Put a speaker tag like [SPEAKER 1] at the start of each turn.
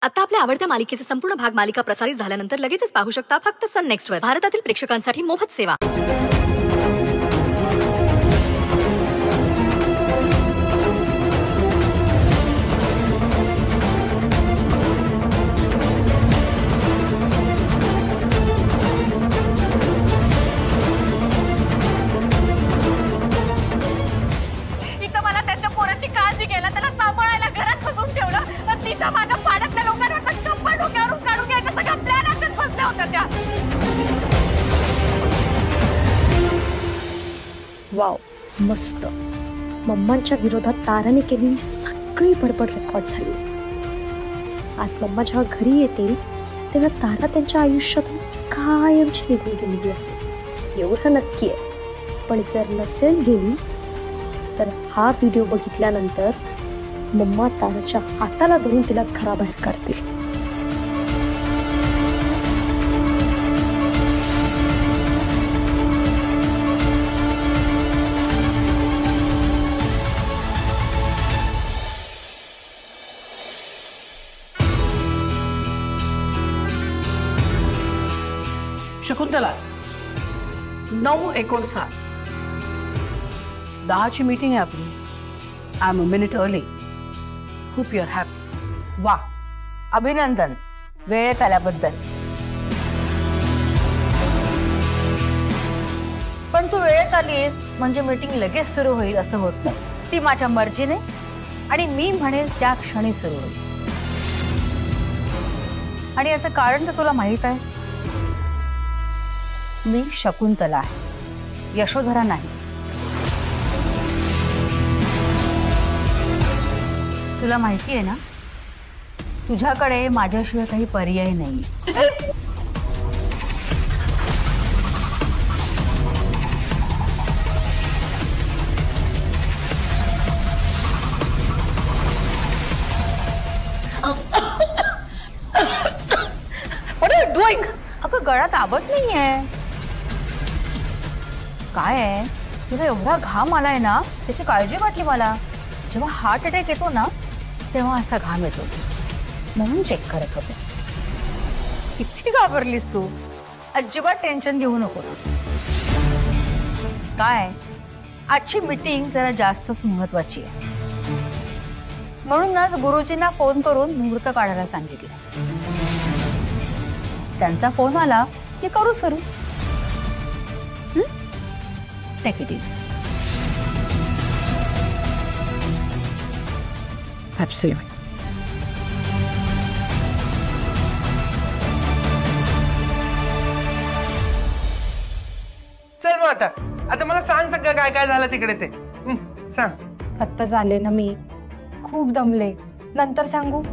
[SPEAKER 1] आता आपल्या आवडत्या मालिकेचे संपूर्ण भाग मालिका प्रसारित झाल्यानंतर लगेचच पाहू शकता फक्त सन नेक्स्ट वर. भारतातील प्रेक्षकांसाठी मोफत सेवा.
[SPEAKER 2] इथं मला त्याच्या पोराची काळजी घ्यायला, त्याला सांभाळायला घरात बसून ठेवलं, पण तिथं माझ्या पाड्यातल्या लोकांना चंपा डोक्यावरून काढून घ्यायचं सगळ्या प्लॅनातच फसल्या होत्या त्या.
[SPEAKER 3] वाव, मस्त. मम्मांच्या विरोधात ताराने केलेली सगळी बडबड रेकॉर्ड झाली. आज मम्मा जेव्हा घरी येतील तेव्हा तारा त्यांच्या आयुष्यातून कायमची निघून गेलेली असेल एवढं नक्की आहे. पण जर नसेल गेली तर हा व्हिडिओ बघितल्यानंतर मम्मा ताराच्या हाताला धरून तिला घराबाहेर काढतील.
[SPEAKER 4] शकुंतला, 9:59 10ची मीटिंग आहे आपली. I am a minute early. Hope you are happy.
[SPEAKER 2] वा, अभिनंदन वेळेत आल्याबद्दल. पण तू वेळेत आलीस म्हणजे मीटिंग लगेच सुरू होईल असं होत नाही. ती माझ्या मर्जीने आणि मी म्हणेल त्या क्षणी सुरू होईल. आणि याचं कारण तर तुला माहित आहे. मी शकुंतला आहे, यशोधरा नाही. तुला माहिती आहे ना, तुझ्याकडे माझ्याशिवाय काही पर्याय नाही. What are you doing? अगं गळा दाबत नाहीये. काय आहे, तुला एवढा घाम आलाय ना, त्याची काळजी वाटली मला. जेव्हा हार्ट अटॅक येतो ना तेव्हा असा घाम येतो, म्हणून चेक करत होते. किती घाबरलीस तू. अजिबात टेन्शन घेऊ नको. काय, आजची मीटिंग जरा जास्तच महत्वाची आहे, म्हणूनच गुरुजींना फोन करून मुहूर्त काढायला सांगितलं. त्यांचा फोन आला की करू सुरू. Take it easy.
[SPEAKER 4] Absolutely.
[SPEAKER 5] चल मग आता मला सांग सगळं काय काय झालं तिकडे ते. सांग.
[SPEAKER 3] आत्ता झाले ना, मी खूप दमले, नंतर सांगू.